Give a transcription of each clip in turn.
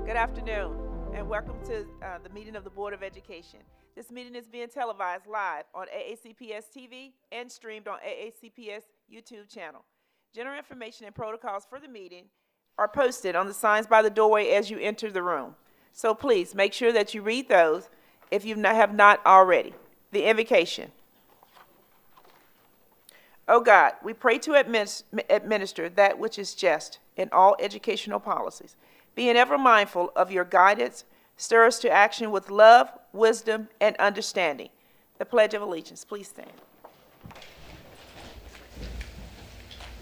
Good afternoon, and welcome to the meeting of the Board of Education. This meeting is being televised live on AACPS TV and streamed on AACPS YouTube channel. General information and protocols for the meeting are posted on the signs by the doorway as you enter the room. So please make sure that you read those if you have not already. The invocation. O God, we pray to administer that which is just in all educational policies. Being ever mindful of your guidance, stir us to action with love, wisdom, and understanding. The Pledge of Allegiance. Please stand.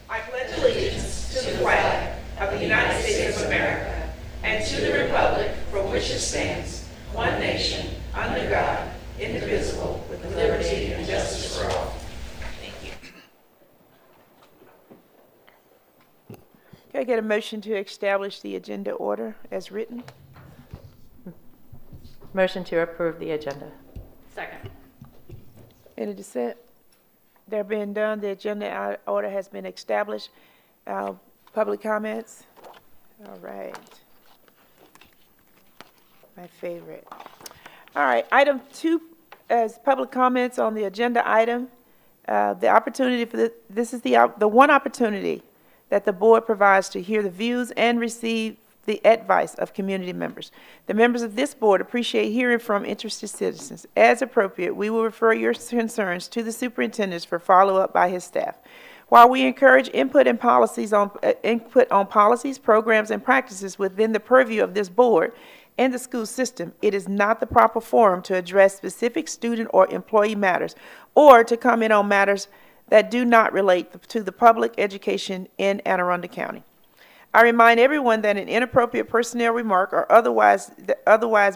I pledge allegiance to the flag of the United States of America and to the republic for which it stands, one nation, under God, indivisible, with liberty and justice for all. Thank you. Can I get a motion to establish the agenda order as written? Motion to approve the agenda. Second. Any dissent? There being done, the agenda order has been established. Public comments? All right. My favorite. All right, item 2 is public comments on the agenda item. The opportunity for this is the one opportunity that the board provides to hear the views and receive the advice of community members. The members of this board appreciate hearing from interested citizens. As appropriate, we will refer your concerns to the superintendent for follow-up by his staff. While we encourage input on policies, programs, and practices within the purview of this board and the school system, it is not the proper forum to address specific student or employee matters or to comment on matters that do not relate to the public education in Anne Arundel County. I remind everyone that an inappropriate personnel remark or otherwise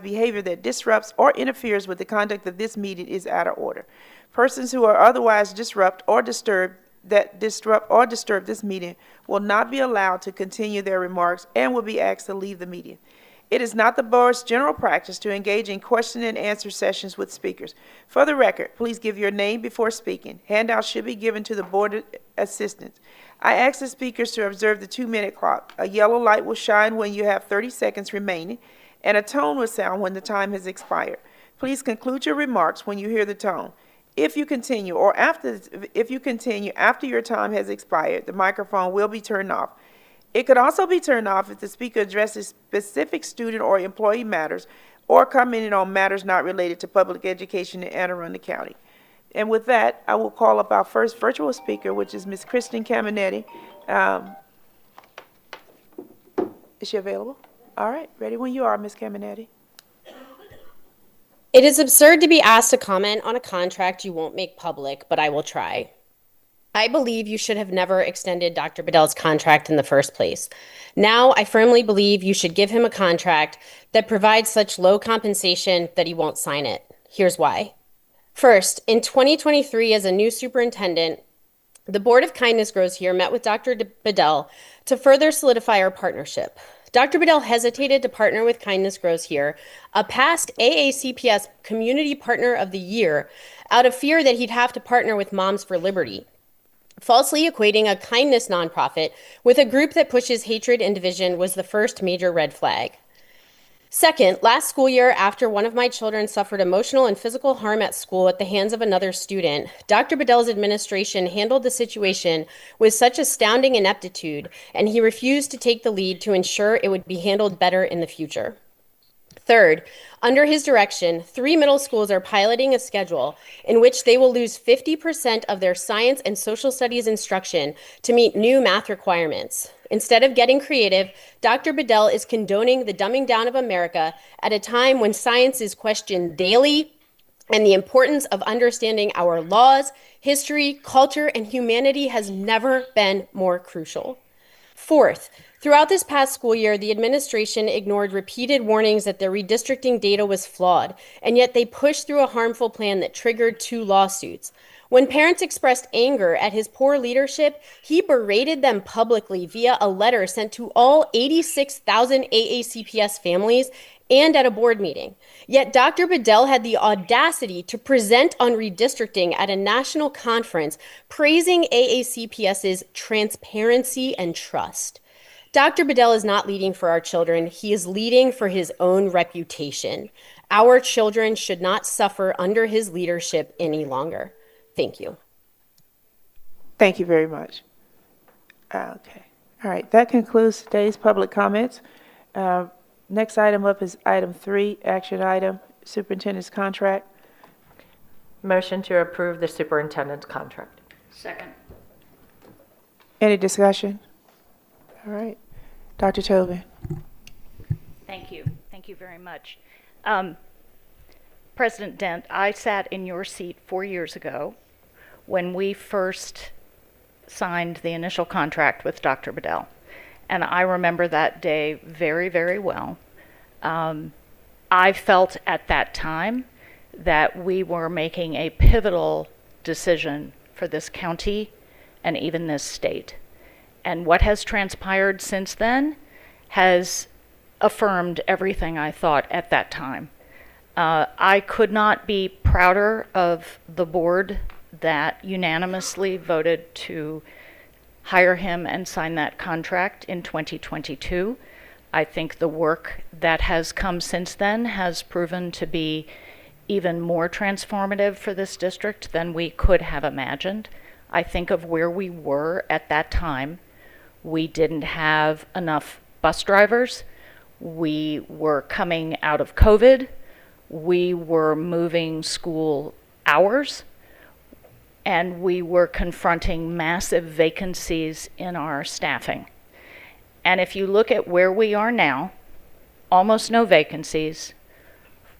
behavior that disrupts or interferes with the conduct of this meeting is out of order. Persons who are otherwise disrupt or disturb this meeting will not be allowed to continue their remarks and will be asked to leave the meeting. It is not the board's general practice to engage in question and answer sessions with speakers. For the record, please give your name before speaking. Handouts should be given to the board assistants. I ask the speakers to observe the 2-minute clock. A yellow light will shine when you have 30 seconds remaining, and a tone will sound when the time has expired. Please conclude your remarks when you hear the tone. If you continue after your time has expired, the microphone will be turned off. It could also be turned off if the speaker addresses specific student or employee matters or commented on matters not related to public education in Anne Arundel County. And with that, I will call up our first virtual speaker, which is Ms. Kristen Caminetti. Is she available? All right, ready when you are, Ms. Caminetti. It is absurd to be asked to comment on a contract you won't make public, but I will try. I believe you should have never extended Dr. Bedell's contract in the first place. Now, I firmly believe you should give him a contract that provides such low compensation that he won't sign it. Here's why. First, in 2023, as a new superintendent, the Board of Kindness Grows Here met with Dr. Bedell to further solidify our partnership. Dr. Bedell hesitated to partner with Kindness Grows Here, a past AACPS Community Partner of the Year, out of fear that he'd have to partner with Moms for Liberty, falsely equating a kindness nonprofit with a group that pushes hatred and division was the first major red flag. Second, last school year, after one of my children suffered emotional and physical harm at school at the hands of another student, Dr. Bedell's administration handled the situation with such astounding ineptitude, and he refused to take the lead to ensure it would be handled better in the future. Third, under his direction, 3 middle schools are piloting a schedule in which they will lose 50% of their science and social studies instruction to meet new math requirements. Instead of getting creative, Dr. Bedell is condoning the dumbing down of America at a time when science is questioned daily and the importance of understanding our laws, history, culture, and humanity has never been more crucial. Fourth, throughout this past school year, the administration ignored repeated warnings that their redistricting data was flawed, and yet they pushed through a harmful plan that triggered 2 lawsuits. When parents expressed anger at his poor leadership, he berated them publicly via a letter sent to all 86,000 AACPS families and at a board meeting. Yet Dr. Bedell had the audacity to present on redistricting at a national conference, praising AACPS's transparency and trust. Dr. Bedell is not leading for our children. He is leading for his own reputation. Our children should not suffer under his leadership any longer. Thank you. Thank you very much. Okay. All right. That concludes today's public comments. Next item up is item 3, action item, superintendent's contract. Motion to approve the superintendent's contract. Second. Any discussion? All right. Dr. Tobin. Thank you. Thank you very much. President Dent, I sat in your seat 4 years ago when we first signed the initial contract with Dr. Bedell. And I remember that day very, very well. I felt at that time that we were making a pivotal decision for this county and even this state. And what has transpired since then has affirmed everything I thought at that time. I could not be prouder of the board that unanimously voted to hire him and sign that contract in 2022. I think the work that has come since then has proven to be even more transformative for this district than we could have imagined. I think of where we were at that time. We didn't have enough bus drivers. We were coming out of COVID. We were moving school hours. And we were confronting massive vacancies in our staffing. And if you look at where we are now, almost no vacancies,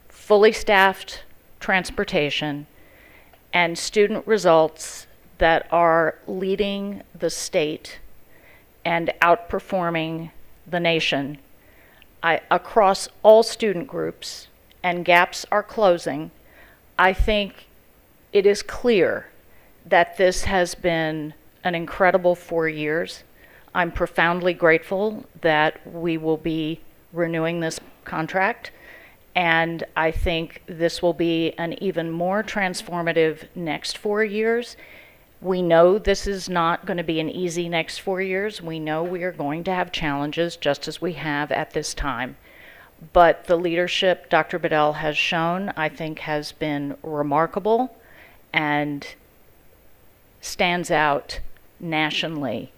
fully staffed transportation, and student results that are leading the state and outperforming the nation across all student groups, and gaps are closing, I think it is clear that this has been an incredible 4 years. I'm profoundly grateful that we will be renewing this contract, and I think this will be an even more transformative next 4 years. We know this is not going to be an easy next 4 years. We know we are going to have challenges just as we have at this time. But the leadership Dr. Bedell has shown, I think, has been remarkable and stands out nationally.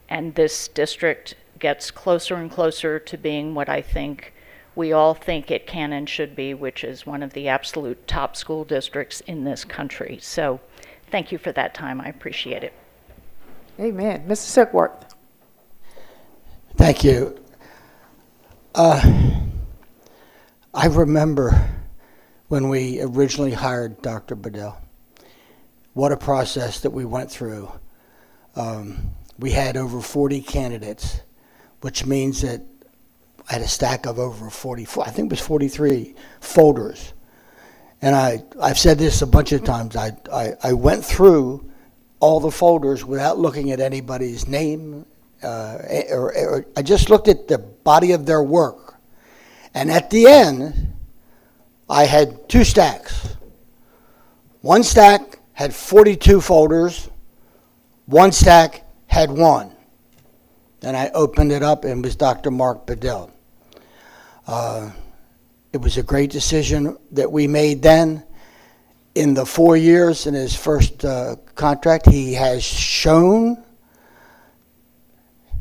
And this district gets closer and closer to being what I think we all think it can and should be, which is one of the absolute top school districts in this country. So thank you for that time. I appreciate it. Amen. Mr. Sickworth. Thank you. I remember when we originally hired Dr. Bedell, what a process that we went through. We had over 40 candidates, which means that I had a stack of over 44, I think it was 43 folders. And I've said this a bunch of times. I went through all the folders without looking at anybody's name, or I just looked at the body of their work. And at the end, I had two stacks. One stack had 42 folders. One stack had one. And I opened it up, and it was Dr. Mark Bedell. It was a great decision that we made then. In the 4 years in his first contract, he has shown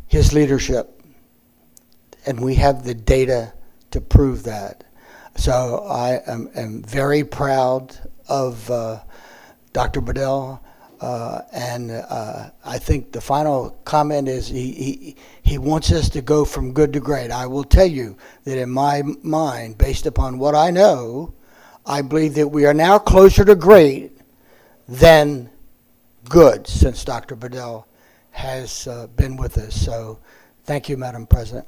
his leadership, and we have the data to prove that. So I am very proud of Dr. Bedell, and I think the final comment is he wants us to go from good to great. I will tell you that in my mind, based upon what I know, I believe that we are now closer to great than good since Dr. Bedell has been with us. So thank you, Madam President.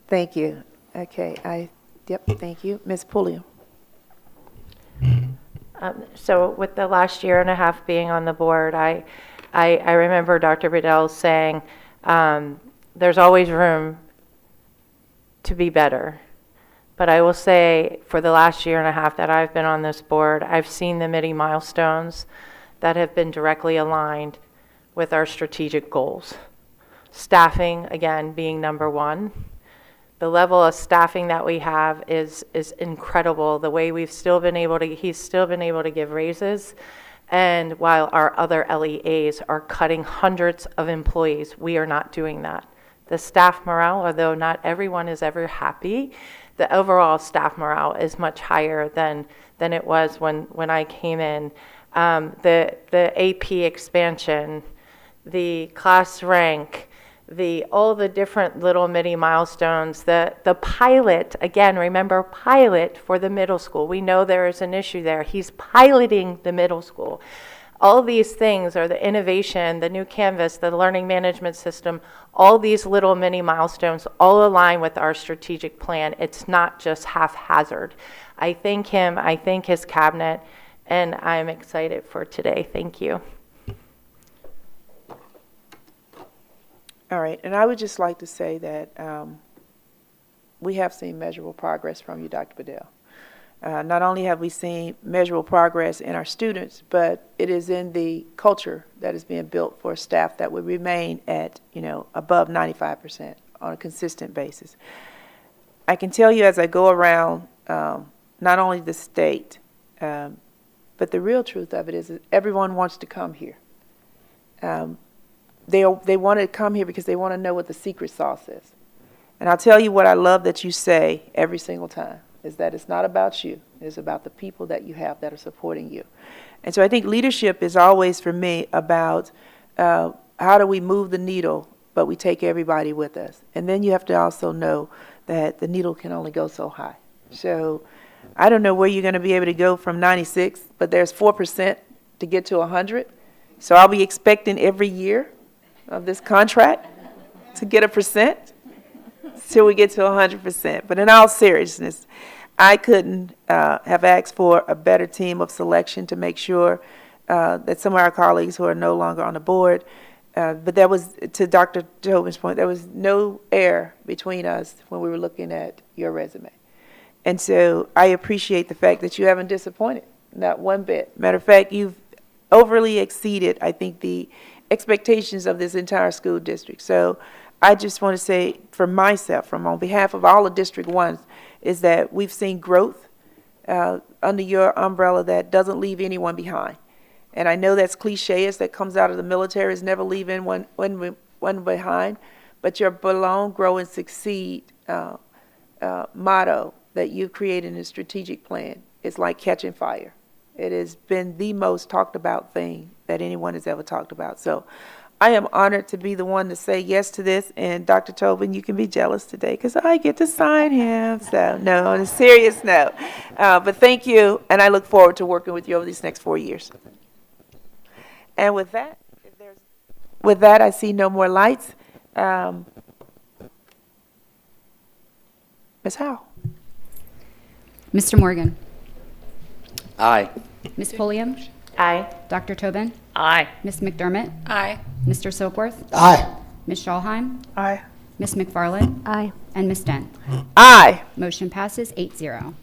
Thank you. Okay. Thank you. Ms. Pulliam. So with the last year and a half being on the board, I remember Dr. Bedell saying, there's always room to be better. But I will say for the last year and a half that I've been on this board, I've seen the many milestones that have been directly aligned with our strategic goals. Staffing, again, being number one. The level of staffing that we have is incredible. The way he's still been able to give raises. And while our other LEAs are cutting hundreds of employees, we are not doing that. The staff morale, although not everyone is ever happy, the overall staff morale is much higher than it was when I came in. The AP expansion, the class rank, all the different little mini milestones, the pilot, again, remember pilot for the middle school. We know there is an issue there. He's piloting the middle school. All these things are the innovation, the new Canvas, the learning management system, all these little mini milestones all align with our strategic plan. It's not just haphazard. I thank him, I thank his cabinet, and I'm excited for today. Thank you. All right, and I would just like to say that we have seen measurable progress from you, Dr. Bedell. Not only have we seen measurable progress in our students, but it is in the culture that is being built for staff that would remain at, above 95% on a consistent basis. I can tell you as I go around, not only the state, but the real truth of it is that everyone wants to come here. They want to come here because they want to know what the secret sauce is. And I'll tell you what I love that you say every single time, is that it's not about you. It's about the people that you have that are supporting you. And so I think leadership is always, for me, about how do we move the needle, but we take everybody with us. And then you have to also know that the needle can only go so high. So I don't know where you're going to be able to go from 96, but there's 4% to get to 100. So I'll be expecting every year of this contract to get a percent till we get to 100%. But in all seriousness, I couldn't have asked for a better team of selection to make sure that some of our colleagues who are no longer on the board, but that was, to Dr. Tobin's point, there was no air between us when we were looking at your resume. And so I appreciate the fact that you haven't disappointed, not one bit. Matter of fact, you've overly exceeded, I think, the expectations of this entire school district. So I just want to say for myself, on behalf of all of District 1, is that we've seen growth under your umbrella that doesn't leave anyone behind. And I know that's cliche, as that comes out of the military, is never leave anyone one behind, but your belong, grow, and succeed motto that you've created in a strategic plan is like catching fire. It has been the most talked about thing that anyone has ever talked about. So I am honored to be the one to say yes to this. And Dr. Tobin, you can be jealous today because I get to sign him. So no, on a serious note. But thank you, and I look forward to working with you over these next 4 years. And with that, I see no more lights. Ms. Howe. Mr. Morgan. Aye. Ms. Pulliam. Aye. Dr. Tobin. Aye. Ms. McDermott. Aye. Mr. Silkworth. Aye. Ms. Schallheim. Aye. Ms. McFarland. Aye. And Ms. Dent. Aye. Motion passes 8-0.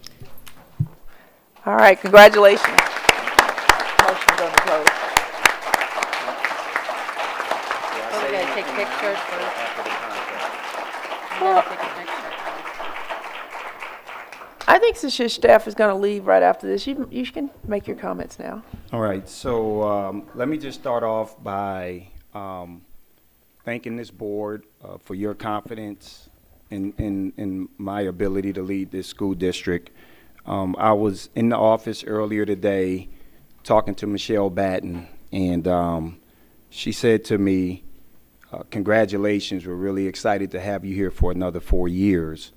All right, congratulations. Motion's on the close. We're going to take pictures first. I think since your staff is going to leave right after this, you can make your comments now. All right, so let me just start off by thanking this board for your confidence in my ability to lead this school district. I was in the office earlier today talking to Michelle Batten, and she said to me, congratulations, we're really excited to have you here for another 4 years.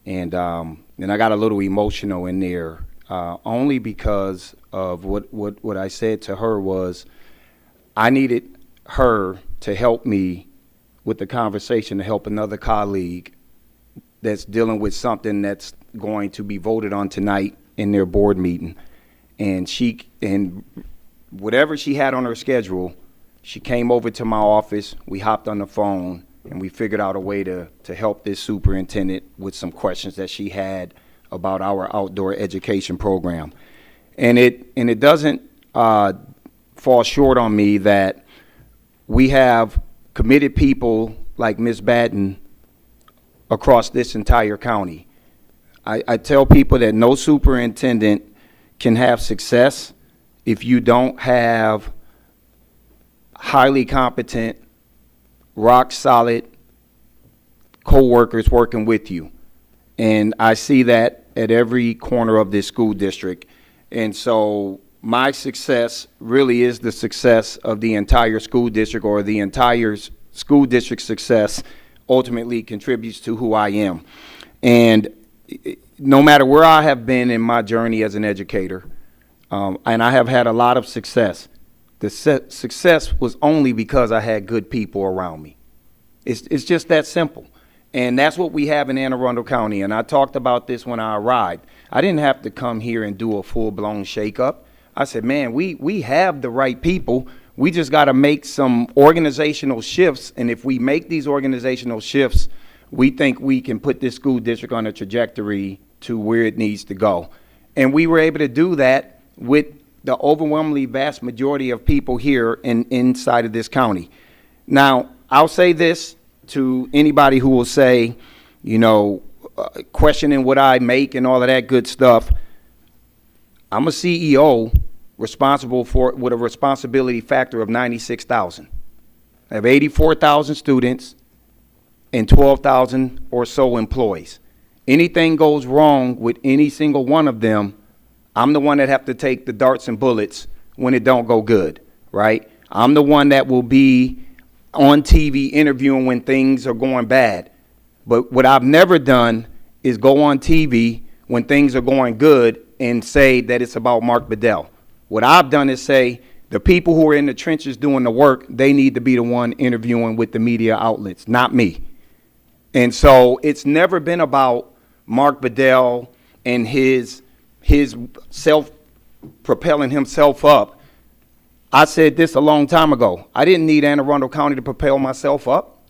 And I got a little emotional in there, only because of what I said to her was I needed her to help me with the conversation, to help another colleague that's dealing with something that's going to be voted on tonight in their board meeting. And whatever she had on her schedule, she came over to my office, we hopped on the phone, and we figured out a way to help this superintendent with some questions that she had about our outdoor education program. And it doesn't fall short on me that we have committed people like Ms. Batten across this entire county. I tell people that no superintendent can have success if you don't have highly competent, rock solid co-workers working with you. And I see that at every corner of this school district. And so my success really is the success of the entire school district, or the entire school district success ultimately contributes to who I am. And no matter where I have been in my journey as an educator, and I have had a lot of success, the success was only because I had good people around me. It's just that simple. And that's what we have in Anne Arundel County. And I talked about this when I arrived. I didn't have to come here and do a full-blown shakeup. I said, man, we have the right people. We just got to make some organizational shifts. And if we make these organizational shifts, we think we can put this school district on a trajectory to where it needs to go. And we were able to do that with the overwhelmingly vast majority of people here inside of this county. Now, I'll say this to anybody who will say, you know, questioning what I make and all of that good stuff. I'm a CEO responsible for, with a responsibility factor of 96,000. I have 84,000 students and 12,000 or so employees. Anything goes wrong with any single one of them, I'm the one that have to take the darts and bullets when it don't go good, right? I'm the one that will be on TV interviewing when things are going bad. But what I've never done is go on TV when things are going good and say that it's about Mark Bedell. What I've done is say the people who are in the trenches doing the work, they need to be the one interviewing with the media outlets, not me. And so it's never been about Mark Bedell and his self-propelling himself up. I said this a long time ago. I didn't need Anne Arundel County to propel myself up.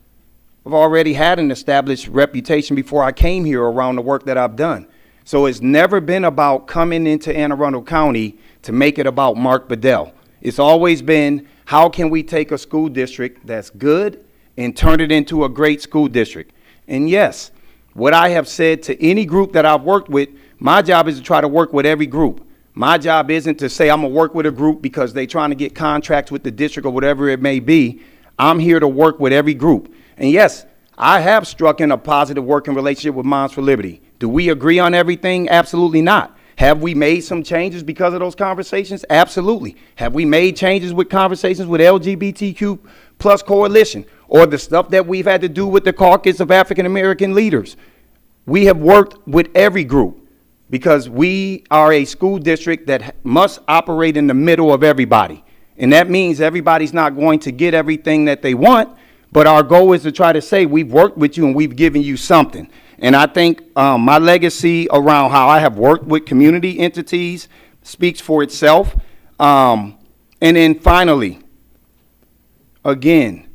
I've already had an established reputation before I came here around the work that I've done. So it's never been about coming into Anne Arundel County to make it about Mark Bedell. It's always been, how can we take a school district that's good and turn it into a great school district? And yes, what I have said to any group that I've worked with, my job is to try to work with every group. My job isn't to say I'm going to work with a group because they're trying to get contracts with the district or whatever it may be. I'm here to work with every group. And yes, I have struck in a positive working relationship with Moms for Liberty. Do we agree on everything? Absolutely not. Have we made some changes because of those conversations? Absolutely. Have we made changes with conversations with LGBTQ plus coalition or the stuff that we've had to do with the caucus of African American leaders? We have worked with every group, because we are a school district that must operate in the middle of everybody. And that means everybody's not going to get everything that they want, but our goal is to try to say we've worked with you and we've given you something. And I think my legacy around how I have worked with community entities speaks for itself. And then finally, again,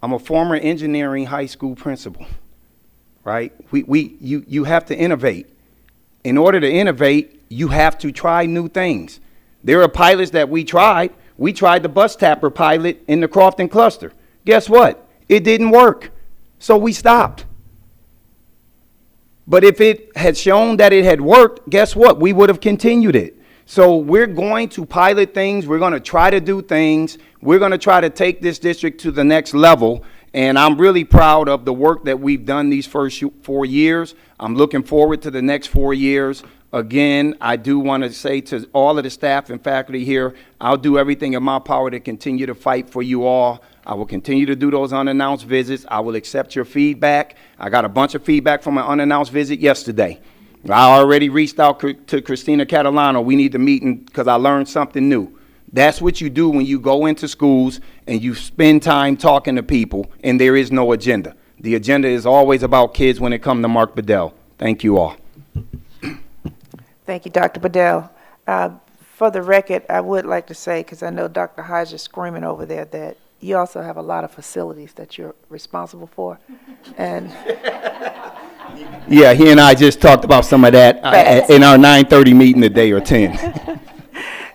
I'm a former engineering high school principal, right? You have to innovate. In order to innovate, you have to try new things. There are pilots that we tried. We tried the bus tapper pilot in the Crofton cluster. Guess what? It didn't work. So we stopped. But if it had shown that it had worked, guess what? We would have continued it. So we're going to pilot things. We're going to try to do things. We're going to try to take this district to the next level. And I'm really proud of the work that we've done these first 4 years. I'm looking forward to the next 4 years. Again, I do want to say to all of the staff and faculty here, I'll do everything in my power to continue to fight for you all. I will continue to do those unannounced visits. I will accept your feedback. I got a bunch of feedback from an unannounced visit yesterday. I already reached out to Christina Catalano. We need to meet because I learned something new. That's what you do when you go into schools and you spend time talking to people and there is no agenda. The agenda is always about kids when it comes to Mark Bedell. Thank you all. Thank you, Dr. Bedell. For the record, I would like to say, because I know Dr. Hodge is screaming over there, that you also have a lot of facilities that you're responsible for. And yeah, he and I just talked about some of that in our 9:30 meeting today, or 10.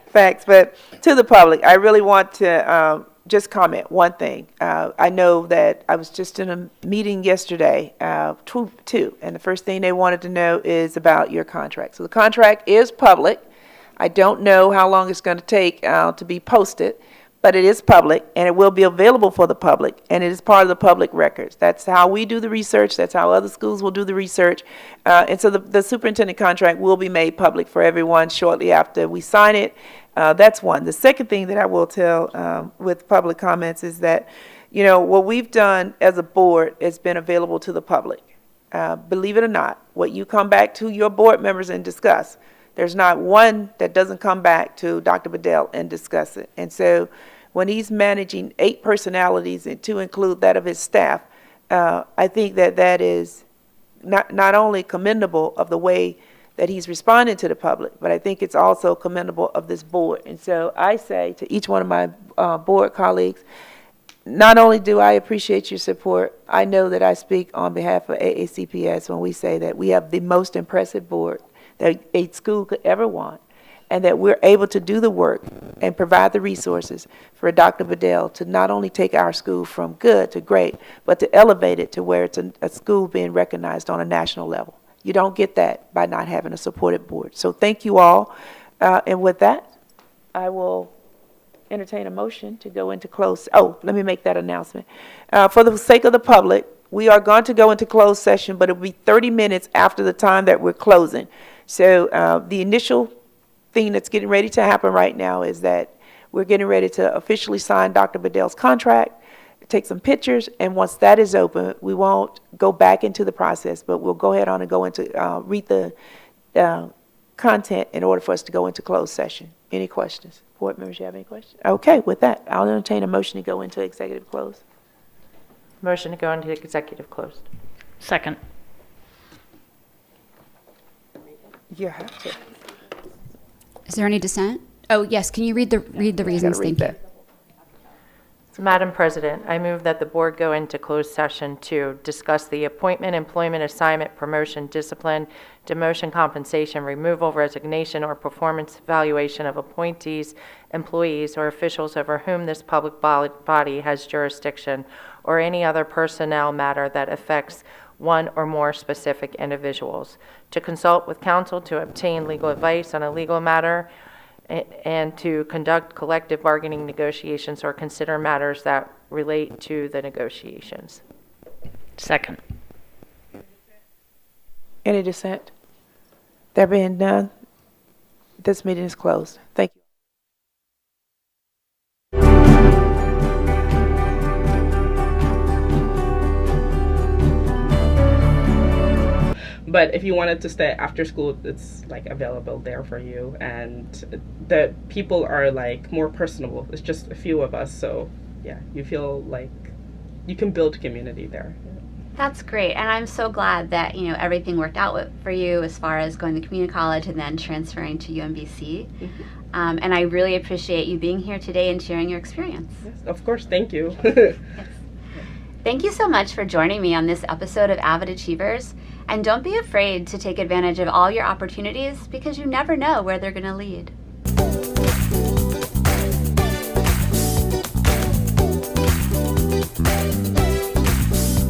Facts, but to the public, I really want to just comment one thing. I know that I was just in a meeting yesterday, two, and the first thing they wanted to know is about your contract. So the contract is public. I don't know how long it's going to take to be posted, but it is public, and it will be available for the public, and it is part of the public records. That's how we do the research. That's how other schools will do the research. And so the superintendent contract will be made public for everyone shortly after we sign it. That's one. The second thing that I will tell with public comments is that, what we've done as a board has been available to the public. Believe it or not, what you come back to your board members and discuss, there's not one that doesn't come back to Dr. Bedell and discuss it. And so when he's managing 8 personalities and to include that of his staff, I think that is not only commendable of the way that he's responding to the public, but I think it's also commendable of this board. And so I say to each one of my board colleagues, not only do I appreciate your support, I know that I speak on behalf of AACPS when we say that we have the most impressive board that a school could ever want, and that we're able to do the work and provide the resources for Dr. Bedell to not only take our school from good to great, but to elevate it to where it's a school being recognized on a national level. You don't get that by not having a supported board. So thank you all. And with that, I will entertain a motion to go into closed. Oh, let me make that announcement. For the sake of the public, we are going to go into closed session, but it will be 30 minutes after the time that we're closing. So the initial thing that's getting ready to happen right now is that we're getting ready to officially sign Dr. Bedell's contract, take some pictures, and once that is open, we won't go back into the process, but we'll go ahead on and go into, read the content in order for us to go into closed session. Any questions? Board members, you have any questions? Okay, with that, I'll entertain a motion to go into executive close. Motion to go into executive closed. Second. You have to. Is there any dissent? Oh, yes, can you read the reasons? read Thank you. that. Madam President, I move that the board go into closed session to discuss the appointment, employment, assignment, promotion, discipline, demotion, compensation, removal, resignation, or performance evaluation of appointees, employees, or officials over whom this public body has jurisdiction, or any other personnel matter that affects one or more specific individuals, to consult with counsel to obtain legal advice on a legal matter, and to conduct collective bargaining negotiations or consider matters that relate to the negotiations. Second. Any dissent? There being none, this meeting is closed. Thank you. But if you wanted to stay after school, it's like available there for you, and the people are like more personable. It's just a few of us, so yeah, you feel like you can build community there. That's great, and I'm so glad that everything worked out for you as far as going to community college and then transferring to UMBC. Mm-hmm. And I really appreciate you being here today and sharing your experience. Yes, of course, thank you. Yes. Thank you so much for joining me on this episode of Avid Achievers. And don't be afraid to take advantage of all your opportunities because you never know where they're going to lead.